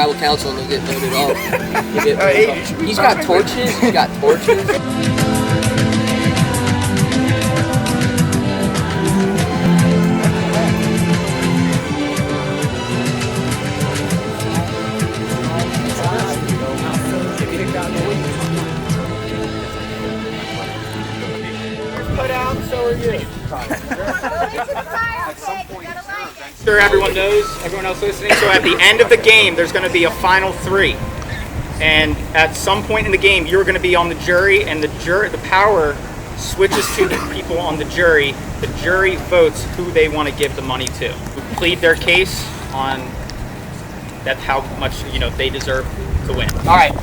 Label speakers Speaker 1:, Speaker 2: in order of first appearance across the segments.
Speaker 1: tribal council and they'll get voted off. He's got torches. He's got torches.
Speaker 2: Put out, so are you. Sure, everyone knows, everyone else listening. So at the end of the game, there's going to be a final three. And at some point in the game, you're going to be on the jury, and the power switches to the people on the jury. The jury votes who they want to give the money to. Plead their case on that's how much they deserve to win. All right.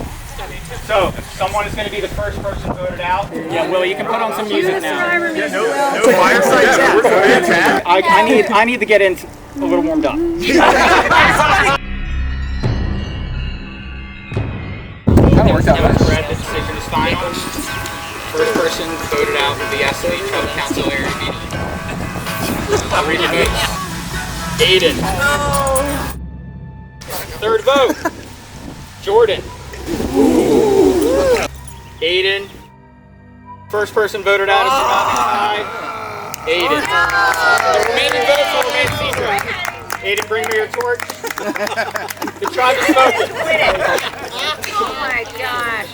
Speaker 2: So someone is going to be the first person voted out. Yeah, Will, you can put on some music now.
Speaker 3: No fireside chat.
Speaker 2: I need to get in a little warmed up. The decision is final. First person voted out will be Ashley, Tribal Council area meeting. Read your votes. Aiden. Third vote, Jordan. Aiden. First person voted out is surviving tie. Aiden. The remaining votes will remain secret. Aiden, bring me your torch. The tribe is spoken.
Speaker 4: Oh my gosh.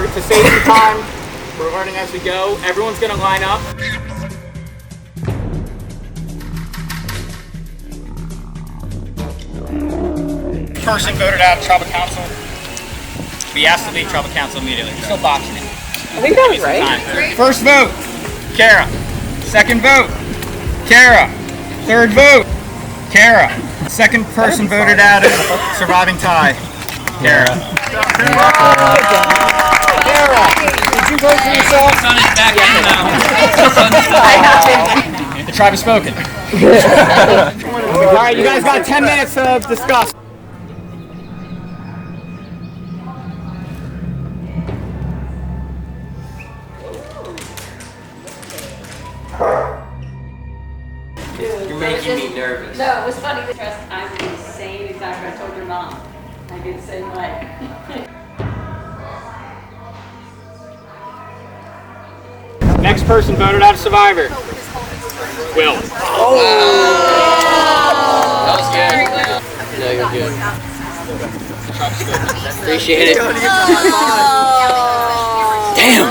Speaker 2: To save some time, we're learning as we go. Everyone's going to line up. Person voted out of Tribal Council. We asked to leave Tribal Council immediately. We're still boxing it.
Speaker 4: I think that was right.
Speaker 2: First vote, Kara. Second vote, Kara. Third vote, Kara. Second person voted out of surviving tie, Kara. Kara, did you vote for yourself?
Speaker 5: Sun is back in now.
Speaker 2: The tribe has spoken. All right, you guys got 10 minutes to discuss.
Speaker 1: You're making me nervous.
Speaker 6: No, it was funny. I'm the same exact way I told your mom. I get the same way.
Speaker 2: Next person voted out of Survivor. Will.
Speaker 1: Oh! That was good. No, you're good. Appreciate it. Damn!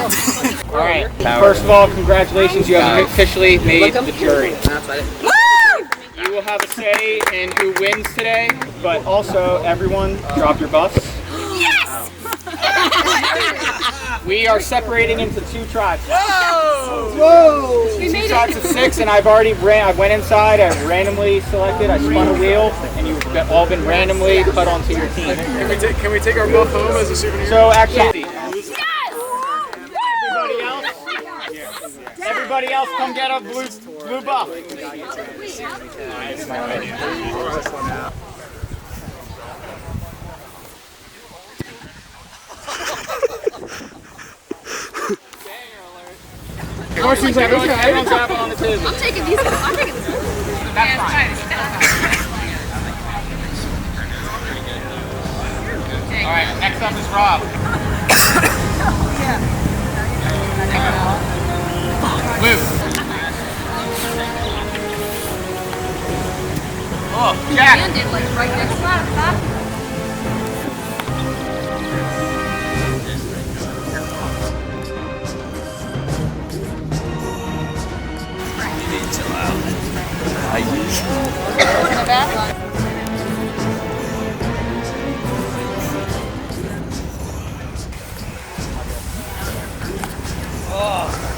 Speaker 2: Alright, first of all, congratulations. You have officially made the jury. You will have a say in who wins today, but also, everyone, drop your buffs.
Speaker 4: Yes!
Speaker 2: We are separating into two tribes.
Speaker 4: Whoa!
Speaker 2: Two tribes of 6, and I went inside, I randomly selected, I spun a wheel, and you've all been randomly put onto your team.
Speaker 3: Can we take our buff home as a souvenir?
Speaker 2: So actually,
Speaker 4: Yes!
Speaker 2: everybody else come get a blue buff. Everyone's grabbing on the table.
Speaker 4: I'm taking these. I'm taking this.
Speaker 2: That's fine. Alright, next up is Rob. Luke. Oh, Jack.
Speaker 4: Landed like right next to that.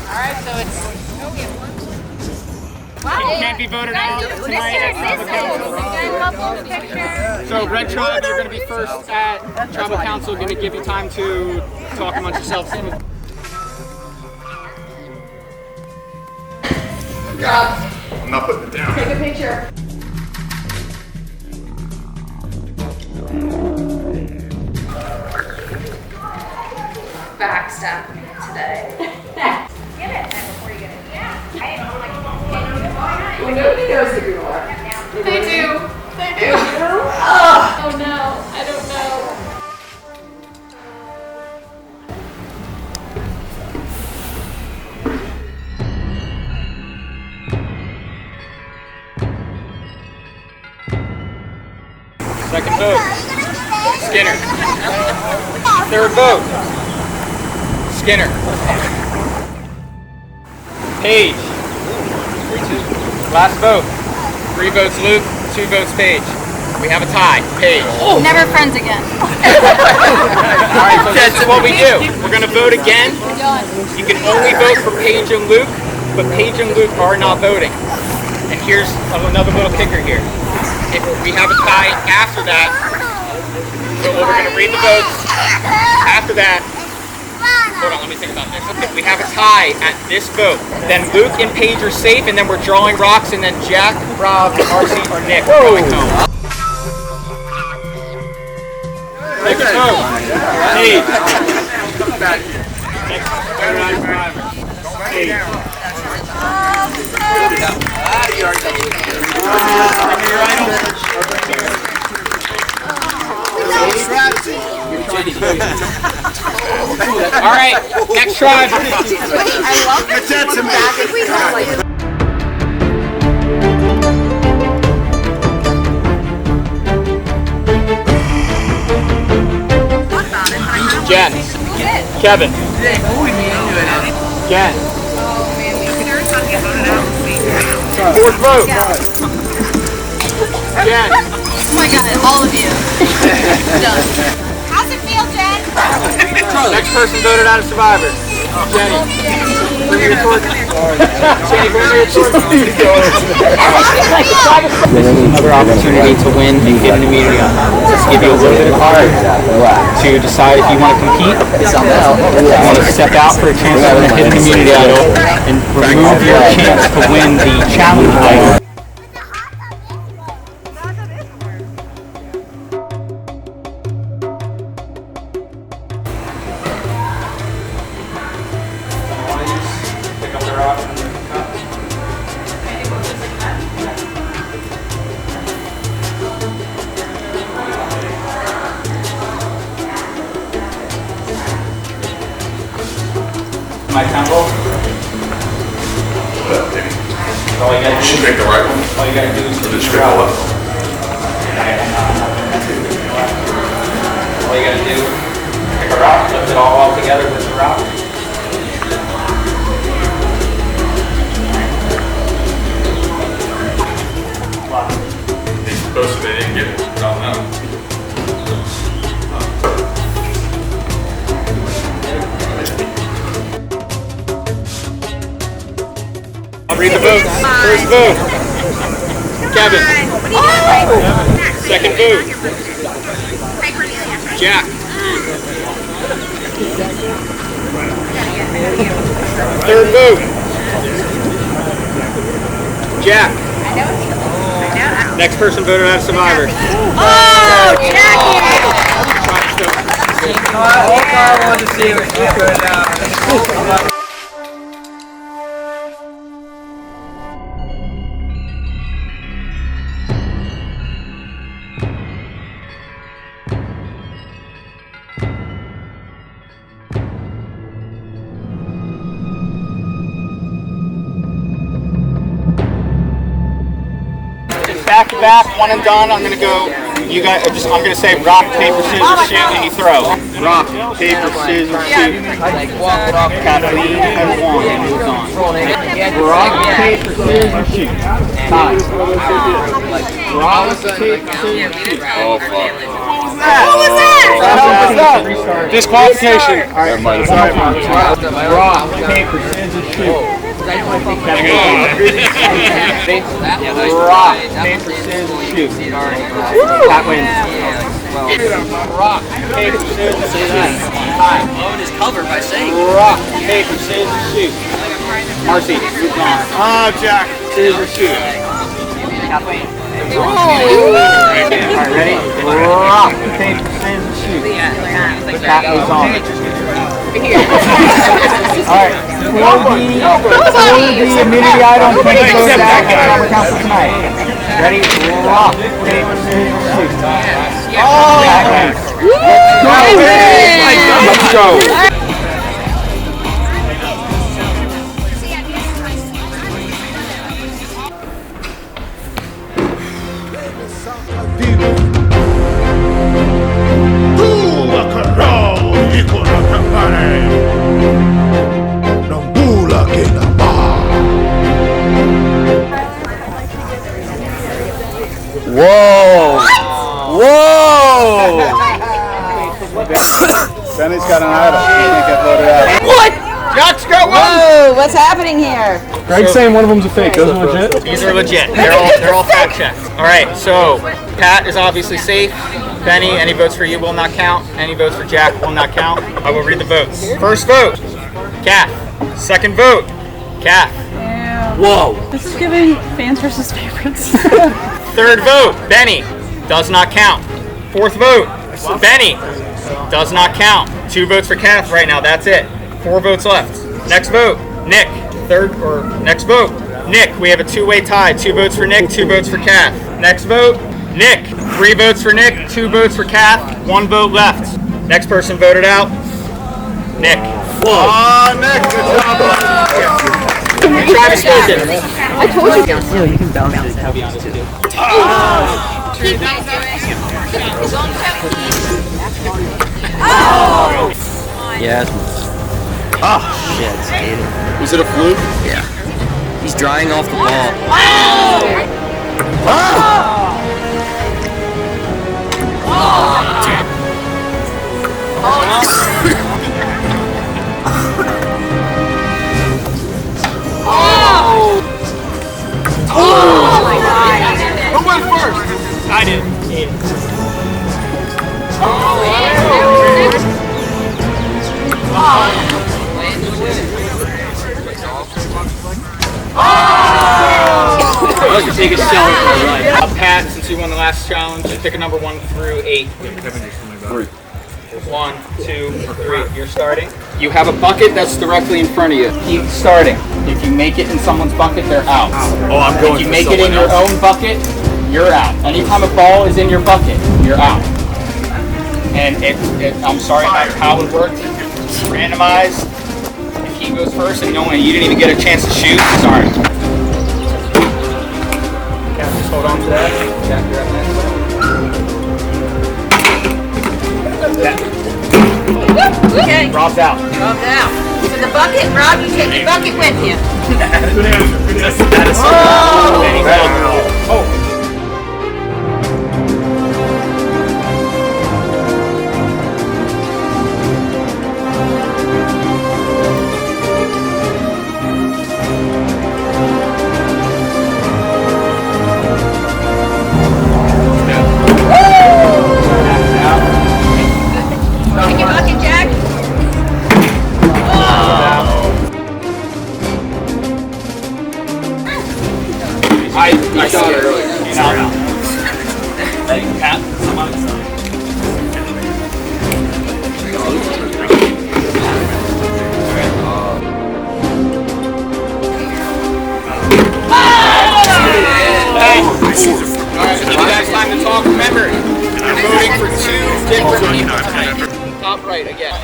Speaker 6: Alright, so it's
Speaker 2: You can't be voted out tonight. So Red Tribe, you're going to be first at Tribal Council. Going to give you time to talk amongst yourselves.
Speaker 3: I'm not putting it down.
Speaker 6: take a picture. Backstab today.
Speaker 4: Get it before you get it. Yeah. I didn't know, like, Nobody knows who you are. They do. They do. Oh no, I don't know.
Speaker 2: Second vote. Skinner. Third vote. Skinner. Page. Last vote. 3 votes Luke, 2 votes Paige. We have a tie. Paige.
Speaker 4: Never friends again.
Speaker 2: Alright, so this is what we do. We're going to vote again.
Speaker 4: Done.
Speaker 2: You can only vote for Paige and Luke, but Paige and Luke are not voting. And here's another little kicker here. If we have a tie after that, so we're going to read the votes. After that, hold on, let me think about this. If we have a tie at this vote, then Luke and Paige are safe, and then we're drawing rocks, and then Jack, Rob, Marcy, or Nick are going home. Second vote. Paige. All right, next tribe. Jen. Kevin. Jen. Fourth vote. Jen.
Speaker 4: Oh my god, all of you. Done. How's it feel, Jen?
Speaker 2: Next person voted out of Survivor. Jenny. Bring me your torch. Jenny, bring me your torch. Another opportunity to win a hidden immunity. Just give you a little bit of time to decide if you want to compete, if you want to step out for a chance to win a hidden immunity idol, and remove your chance to win the challenge idol. My temple. All you gotta do is
Speaker 3: Pick the right one.
Speaker 2: all you gotta do is
Speaker 3: Or just pick the left one.
Speaker 2: all you gotta do, pick a rock, lift it all together with the rock.
Speaker 3: It's supposed to be, they didn't get it. I don't know.
Speaker 2: I'll read the votes. First vote. Kevin. Second vote. Jack. Third vote. Jack. Next person voted out of Survivor.
Speaker 4: Oh, Jackie!
Speaker 1: All I wanted to see was you could,
Speaker 2: Back to back, one and done. I'm gonna go. You guys, I'm gonna say rock, paper, scissors, shoot, and you throw. Rock, paper, scissors, shoot.
Speaker 1: like walk it off.
Speaker 2: Kathleen has won and moved on. Rock, paper, scissors, shoot. Tie. Rock, paper, scissors, shoot.
Speaker 3: Oh, fuck.
Speaker 4: What was that?
Speaker 2: Disqualification.
Speaker 3: That might have been.
Speaker 2: Rock, paper, scissors, shoot. Rock, paper, scissors, shoot. That wins. Rock, paper, scissors, shoot. Time.
Speaker 1: Owen is covered by saying.
Speaker 2: Rock, paper, scissors, shoot. Marcy, moved on.
Speaker 3: Ah, Jack.
Speaker 2: Scissors, shoot. Kathleen. Alright, ready? Rock, paper, scissors, shoot. That moves on. Alright, for the immunity item, thank you for that Summer Council tonight. Ready? Rock. Let's go.
Speaker 5: Whoa! Whoa!
Speaker 7: Benny's got an idol. He can't get voted out.
Speaker 5: What?
Speaker 2: Jack's got one!
Speaker 8: Whoa, what's happening here?
Speaker 7: Greg's saying one of them's a fake. Those are legit?
Speaker 2: These are legit. They're all fact checked. All right, so Pat is obviously safe. Benny, any votes for you will not count. Any votes for Jack will not count. I will read the votes. First vote, Kath. Second vote, Kath.
Speaker 5: Whoa!
Speaker 9: This is giving fans versus favorites.
Speaker 2: Third vote, Benny. Does not count. Fourth vote, Benny. Does not count. 2 votes for Kath right now. That's it. 4 votes left. Next vote, Nick. Next vote, Nick. We have a 2-way tie. 2 votes for Nick, 2 votes for Kath. Next vote, Nick. 3 votes for Nick, 2 votes for Kath. 1 vote left. Next person voted out, Nick.
Speaker 7: Oh, Nick, good job.
Speaker 2: Travis Wilson.
Speaker 8: I told you.
Speaker 5: Yes. Oh, shit.
Speaker 7: Was it a fluke?
Speaker 5: Yeah. He's drying off the ball.
Speaker 2: Who went first? I did. I'd like to take a shot. Pat, since you won the last challenge, pick a number 1 through 8.
Speaker 7: 3.
Speaker 2: 1, 2, 3. You're starting. You have a bucket that's directly in front of you. Keep starting. If you make it in someone's bucket, they're out.
Speaker 7: Oh, I'm going
Speaker 2: If you
Speaker 7: for
Speaker 2: make it in your
Speaker 7: someone
Speaker 2: own bucket, you're out. Anytime a ball is in your bucket, you're out. And I'm sorry, that's how it worked. Randomized. If he goes first and you didn't even get a chance to shoot, sorry. Jack, just hold on to that. Jack, you're up next.
Speaker 8: Okay.
Speaker 2: Rob's out.
Speaker 8: Rob's out. So the bucket, Rob, you take the bucket with you.
Speaker 2: Oh!
Speaker 8: Take your bucket, Jack.
Speaker 2: I saw it earlier. No. Hey, Pat, Alright, give you guys time to talk. Remember, you're voting for 2 different people tonight. Top right again.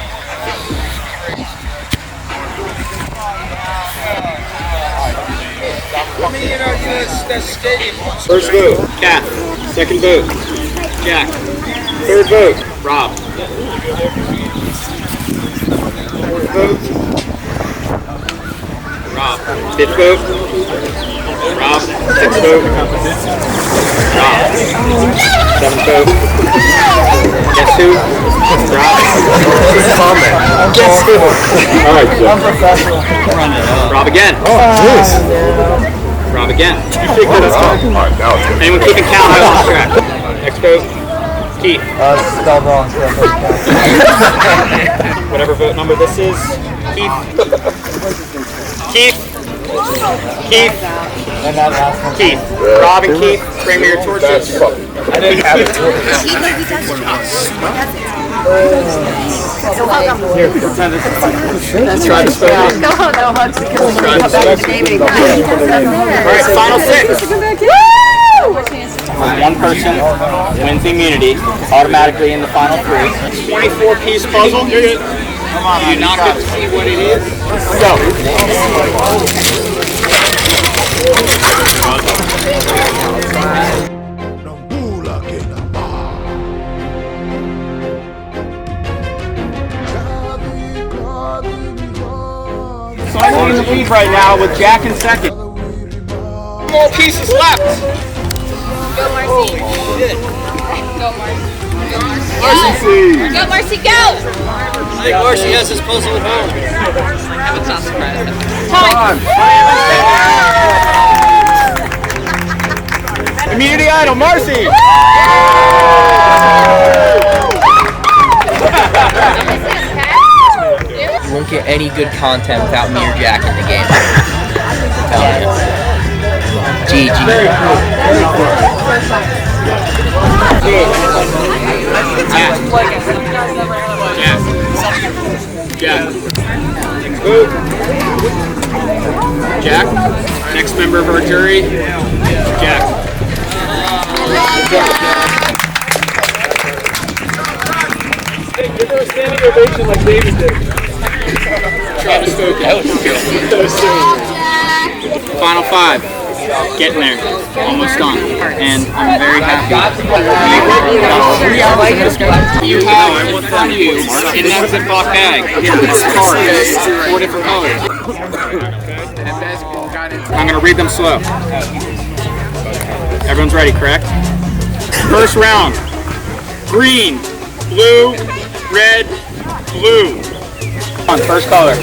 Speaker 2: First vote, Kath. Second vote, Jack. Third vote, Rob. Fourth vote, Rob. Fifth vote, Rob. Sixth vote, Rob. Seventh vote, guess who? Rob. Guess who?
Speaker 7: All right, Jeff.
Speaker 2: Rob again.
Speaker 7: Oh, jeez.
Speaker 2: Rob again.
Speaker 7: Now
Speaker 2: Anyone keeping count? I lost track. Next vote, Keith.
Speaker 5: Spelled wrong.
Speaker 2: Whatever vote number this is, Keith. Keith. Keith.
Speaker 5: And that last one.
Speaker 2: Keith. Rob and Keith, bring me your torches.
Speaker 7: I didn't have it. Try to spell it.
Speaker 8: No, hugs because
Speaker 7: Try to spell it.
Speaker 2: All right, final 6. One person wins the immunity automatically in the final 3. 24-piece puzzle. Come on, you not get to see what it is. Go. So I'm in the lead right now with Jack in second. More pieces left.
Speaker 4: Go, Marcy. Go, Marcy. Go, Marcy, go!
Speaker 1: I think Marcy has his puzzle at home. It's not surprising.
Speaker 2: Immunity idol, Marcy!
Speaker 1: You won't get any good content without me or Jack in the game. I'm telling you. GG.
Speaker 2: Jack, next member of our jury, Jack. Hey, give her a standing ovation like David did. Travis Stoker. Final 5. Getting there. Almost done. And I'm very happy. You have in front of you in that Ziploc bag. Cards. 4 different colors. I'm going to read them slow. Everyone's ready, correct? First round. Green, blue, red, blue. On, first color.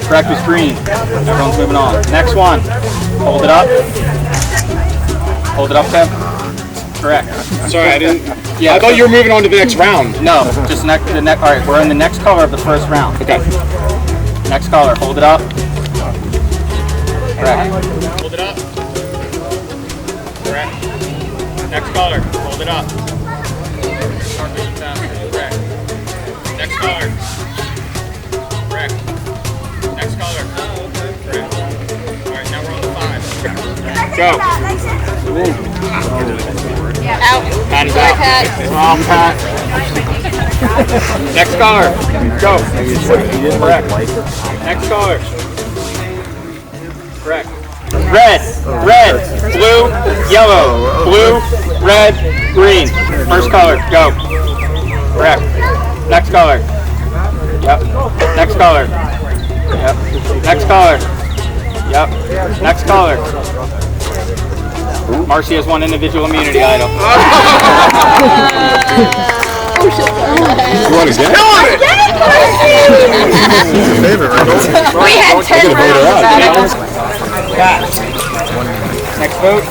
Speaker 2: Correct is green. Everyone's moving on. Next one. Hold it up. Hold it up, Kev. Correct.
Speaker 7: Sorry, I didn't.
Speaker 2: Yeah,
Speaker 7: I thought you were moving on to the next round.
Speaker 2: No, just the next. All right, we're in the next color of the first round. Okay. Next color. Hold it up. Correct. Hold it up. Correct. Next color. Hold it up. Correct. Next color. Correct. Next color. Correct. All right, now we're on the 5. Go.
Speaker 4: Out.
Speaker 2: Pat is
Speaker 4: Sorry,
Speaker 2: out.
Speaker 4: Pat.
Speaker 2: Wrong, Pat. Next color. Go. Correct. Next color. Correct. Red, blue, yellow, blue, red, green. First color. Go. Correct. Next color. Yep. Next color. Yep. Next color. Yep. Next color. Marcy has one individual immunity idol.
Speaker 7: You want to get it? He's your favorite, right?
Speaker 8: We had 10 rounds.
Speaker 2: Next vote.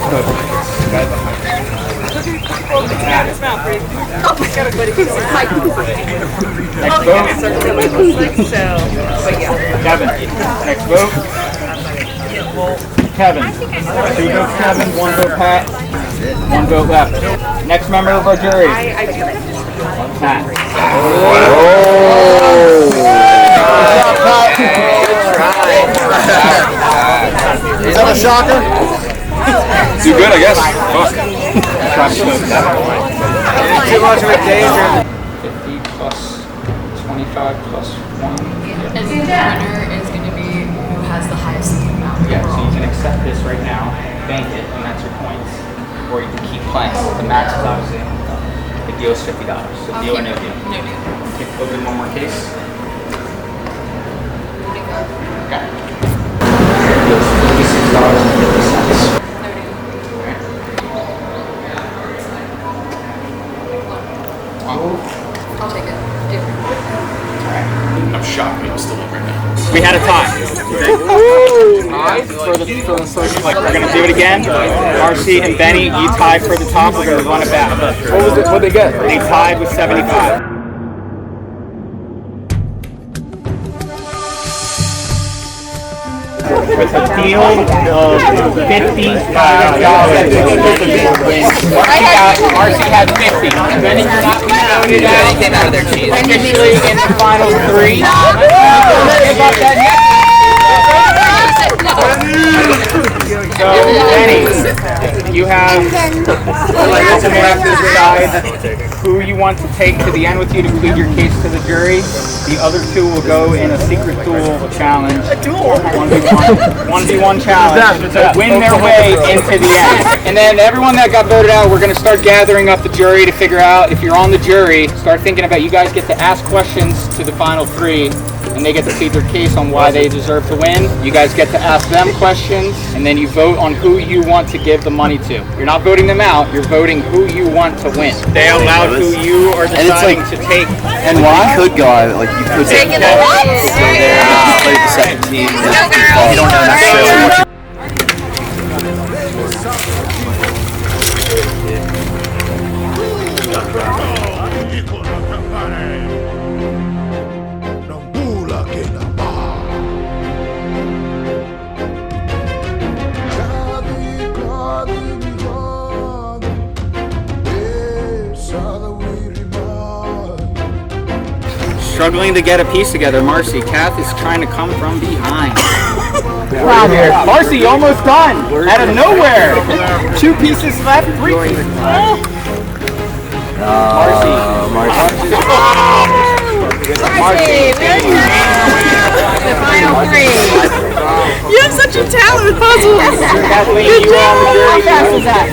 Speaker 2: Next vote. Kevin. Next vote. Kevin. 2 votes Kevin, 1 vote Pat, 1 vote left. Next member of our jury. Pat.
Speaker 7: Is that a shocker? Too good, I guess. Fuck.
Speaker 2: 50 plus 25 plus 1.
Speaker 4: And the winner is going to be who has the highest amount.
Speaker 2: Yeah, so you can accept this right now, bank it, and that's your points. Or you can keep playing. The max is obviously, the deal is $50. So deal or no deal?
Speaker 4: No deal.
Speaker 2: Okay, open one more case. Okay. Deal is $56.50.
Speaker 4: I'll take it.
Speaker 3: I'm shocked people still in right now.
Speaker 2: We had a tie. For the like, we're gonna do it again. RC and Benny, you tied for the top. We're gonna run it back.
Speaker 7: What was it? What'd they get?
Speaker 2: They tied with 75. with a field of $55. Marcy had 50. Then you're not voted out.
Speaker 1: They came out of their cheese.
Speaker 2: Officially in the final three. Give up that net. So, Benny, you have to decide who you want to take to the end with you to plead your case to the jury. The other two will go in a secret duel challenge. A duel? 1v1 challenge to win their way into the end. And then everyone that got voted out, we're going to start gathering up the jury to figure out if you're on the jury. Start thinking about, you guys get to ask questions to the final three, and they get to plead their case on why they deserve to win. You guys get to ask them questions, and then you vote on who you want to give the money to. You're not voting them out, you're voting who you want to win. They allowed who you are deciding to take.
Speaker 5: And why? You could go, like, you could take it away. So there, play the second team. You don't know necessarily what
Speaker 2: Struggling to get a piece together, Marcy. Kath is trying to come from behind. Marcy, almost done. Out of nowhere. 2 pieces left, 3 pieces left. Marcy.
Speaker 8: The final 3.
Speaker 9: You have such a talent with puzzles.
Speaker 2: Kathleen, you are on the jury.
Speaker 8: How fast was that?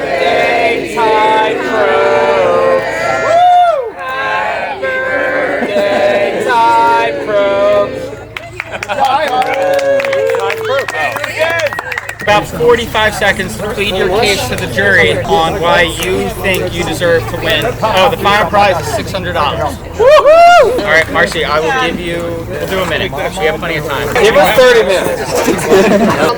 Speaker 2: Birthday time, Pro. About 45 seconds to plead your case to the jury on why you think you deserve to win. Oh, the final prize is $600. Woohoo! All right, Marcy, I will give you, we'll do a minute. We have plenty of time. Give us 30 minutes.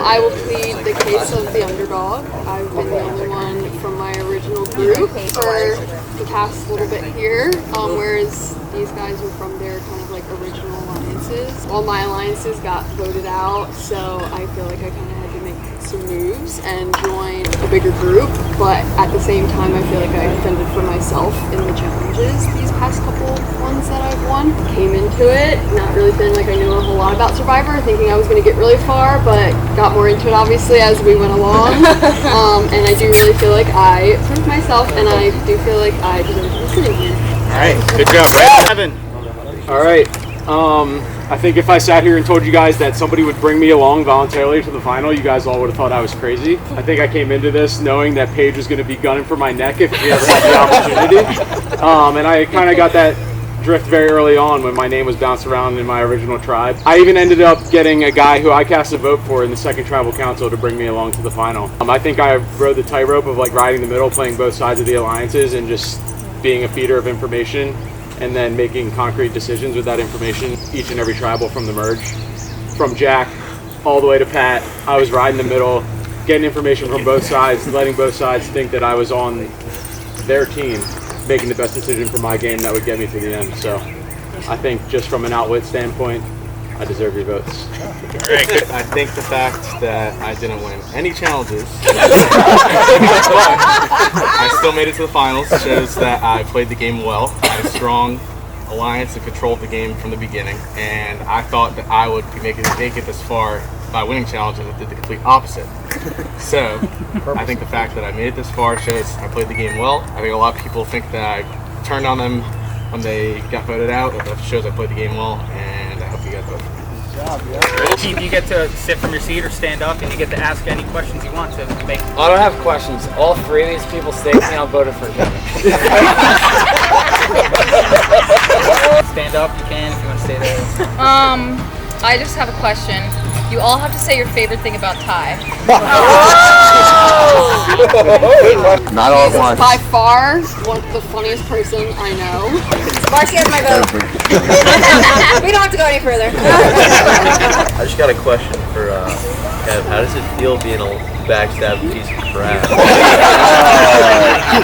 Speaker 4: I will plead the case of the underdog. I've been the only one from my original group for the past little bit here, whereas these guys are from their kind of like original alliances. All my alliances got voted out, so I feel like I kind of had to make some moves and join a bigger group, but at the same time I feel like I defended for myself in the challenges these past couple ones that I've won. Came into it not really feeling like I knew a whole lot about Survivor, thinking I was going to get really far, but got more into it obviously as we went along. And I do really feel like I proved myself, and I do feel like I deserve to be sitting here.
Speaker 2: Alright, good job, right? Evan.
Speaker 7: Alright, I think if I sat here and told you guys that somebody would bring me along voluntarily to the final, you guys all would have thought I was crazy. I think I came into this knowing that Paige was going to be gunning for my neck if we ever had the opportunity. And I kind of got that drift very early on when my name was bounced around in my original tribe. I even ended up getting a guy who I cast a vote for in the second tribal council to bring me along to the final. I think I rode the tightrope of like riding the middle, playing both sides of the alliances and just being a feeder of information, and then making concrete decisions with that information, each and every tribal from the merge. From Jack all the way to Pat, I was riding the middle, getting information from both sides, letting both sides think that I was on their team, making the best decision for my game that would get me to the end. So I think just from an outwit standpoint, I deserve your votes.
Speaker 3: I think the fact that I didn't win any challenges, but I still made it to the finals, shows that I played the game well. I had a strong alliance and controlled the game from the beginning, and I thought that I would make it this far by winning challenges. I did the complete opposite. So I think the fact that I made it this far shows I played the game well. I think a lot of people think that I turned on them when they got voted out. That shows I played the game well, and I hope you guys voted.
Speaker 2: Chief, you get to sit from your seat or stand up, and you get to ask any questions you want to make.
Speaker 5: I don't have questions. All 3 of these people stay with me. I'm voting for Kevin.
Speaker 2: Stand up, you can, if you want to stay there.
Speaker 4: I just have a question. You all have to say your favorite thing about Ty.
Speaker 5: Not all at once.
Speaker 4: By far, the funniest person I know.
Speaker 8: Marcy has my vote. We don't have to go any further.
Speaker 5: I just got a question for Kev. How does it feel being a backstab piece of crap?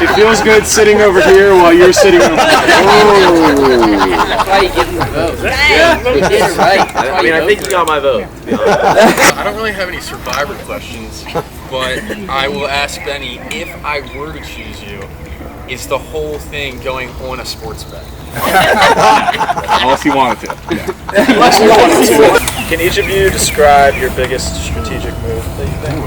Speaker 7: It feels good sitting over here while you're sitting over there.
Speaker 1: That's why you give him the vote. You did it right.
Speaker 5: I mean, I think you got my vote, to be honest.
Speaker 10: I don't really have any Survivor questions, but I will ask Benny, if I were to choose you, is the whole thing going on a sports bet?
Speaker 3: Unless you wanted to.
Speaker 7: Can each of you describe your biggest strategic move that you think?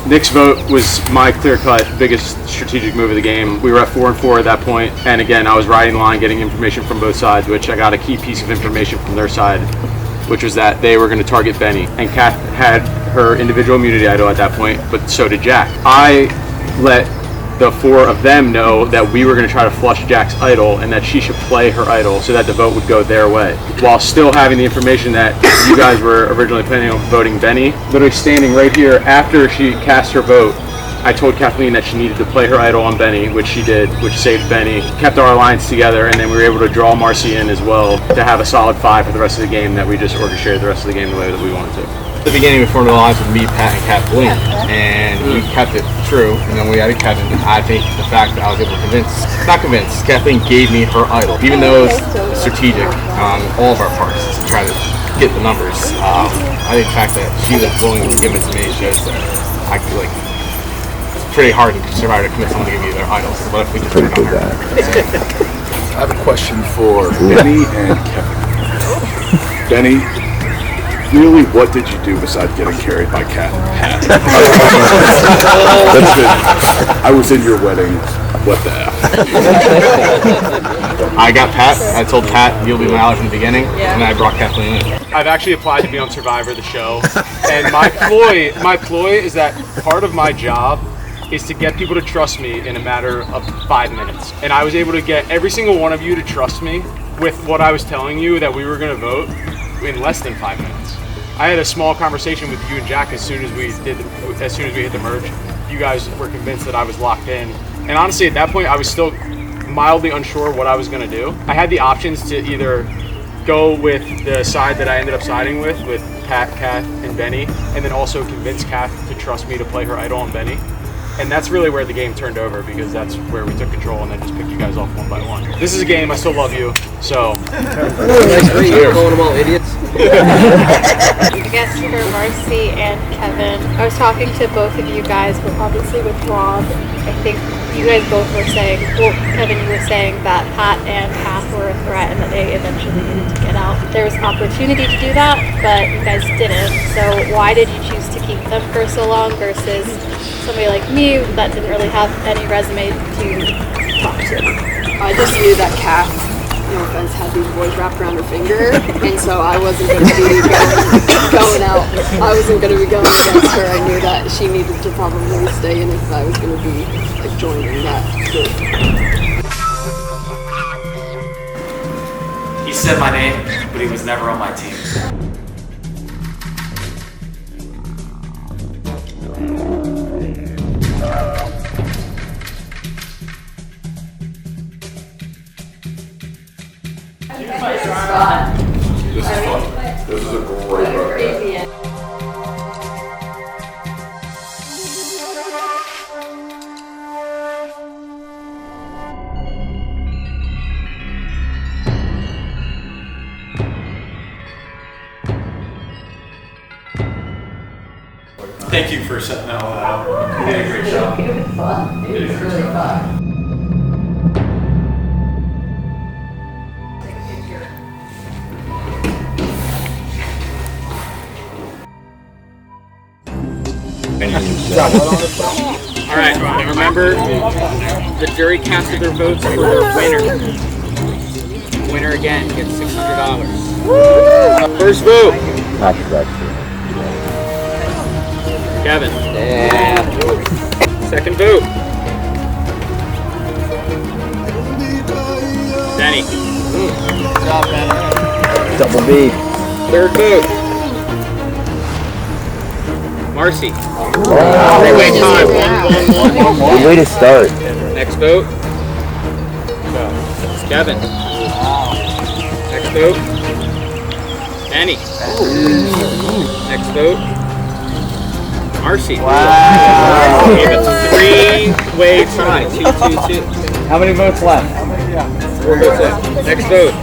Speaker 7: Nick's vote was my clear-cut biggest strategic move of the game. We were at 4-4 at that point, and again, I was riding the line, getting information from both sides, which I got a key piece of information from their side, which was that they were going to target Benny. And Kat had her individual immunity idol at that point, but so did Jack. I let the four of them know that we were going to try to flush Jack's idol and that she should play her idol so that the vote would go their way, while still having the information that you guys were originally planning on voting Benny. Literally standing right here after she cast her vote, I told Kathleen that she needed to play her idol on Benny, which she did, which saved Benny, kept our alliance together, and then we were able to draw Marcy in as well to have a solid 5 for the rest of the game that we just orchestrated the rest of the game the way that we wanted to.
Speaker 3: At the beginning, we formed an alliance with me, Pat, and Kathleen, and we kept it true. And then we added Kevin. I think the fact that I was able to convince, Kathleen gave me her idol, even though it was strategic on all of our parts to try to get the numbers. I think the fact that she was willing to give it to me shows that I could, like, it's pretty hard to survive to convince someone to give me their idols. So what if we just put it on her?
Speaker 10: I have a question for Benny and Kevin. Benny, really, what did you do besides getting carried by Kat? I was in your wedding. What the F?
Speaker 3: I got Pat. I told Pat you'll be my ally from the beginning, and I brought Kathleen in.
Speaker 7: I've actually applied to be on Survivor, the show, and my ploy is that part of my job is to get people to trust me in a matter of 5 minutes. And I was able to get every single one of you to trust me with what I was telling you that we were going to vote in less than 5 minutes. I had a small conversation with you and Jack as soon as we hit the merge. You guys were convinced that I was locked in. And honestly, at that point, I was still mildly unsure what I was going to do. I had the options to either go with the side that I ended up siding with Pat, Kat, and Benny, and then also convince Kat to trust me to play her idol on Benny. And that's really where the game turned over, because that's where we took control and then just picked you guys off one by one. This is a game, I still love you, so.
Speaker 1: You're calling them all idiots?
Speaker 11: I guess for Marcy and Kevin, I was talking to both of you guys, but obviously with Rob, I think you guys both were saying, well, Kevin, you were saying that Pat and Kath were a threat and that they eventually needed to get out. There was an opportunity to do that, but you guys didn't. So why did you choose to keep them for so long versus somebody like me that didn't really have any resume to talk to?
Speaker 4: I just knew that Kat, no offense, had these boys wrapped around her finger, and so I wasn't going to be going out. I wasn't going to be going against her. I knew that she needed to probably stay in if I was going to be like joining that group.
Speaker 12: He said my name, but he was never on my team.
Speaker 10: This is fun. This is a great road.
Speaker 12: Thank you for setting that all out. You did a great job.
Speaker 8: It was fun. It was really fun.
Speaker 2: All right, and remember, the jury casted their votes for their winner. Winner again gets $600. First vote. Kevin. Second vote. Benny. Good job, Benny.
Speaker 5: Double B.
Speaker 2: Third vote. Marcy. Three-way tie. 1-1-1.
Speaker 5: Good way to start.
Speaker 2: Next vote. Kevin. Next vote. Benny. Next vote. Marcy. Wow. It's a three-way tie. 2-2-2.
Speaker 5: How many votes left?
Speaker 2: 4 votes left. Next vote.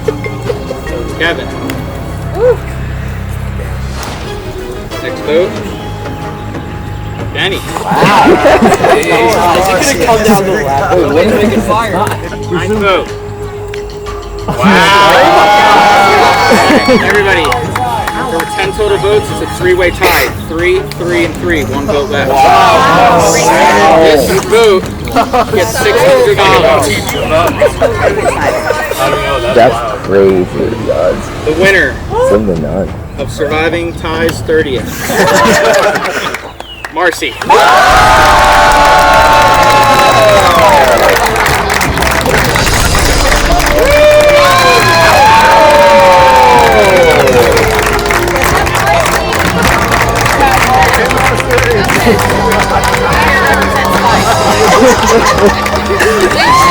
Speaker 2: Kevin. Next vote. Benny.
Speaker 5: Wow. It could have come down the ladder. Oh, wind's making fire.
Speaker 2: Ninth vote. Wow. Everybody. There were 10 total votes. It's a three-way tie. 3, 3, and 3. One vote left.
Speaker 5: Wow.
Speaker 2: This vote gets $600.
Speaker 5: That's crazy, guys.
Speaker 2: The winner
Speaker 5: Slim to none.
Speaker 2: of Surviving Ties 30th. Marcy.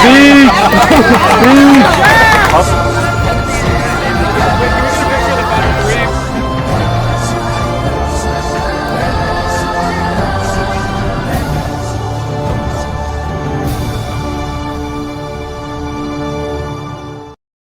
Speaker 7: Steve!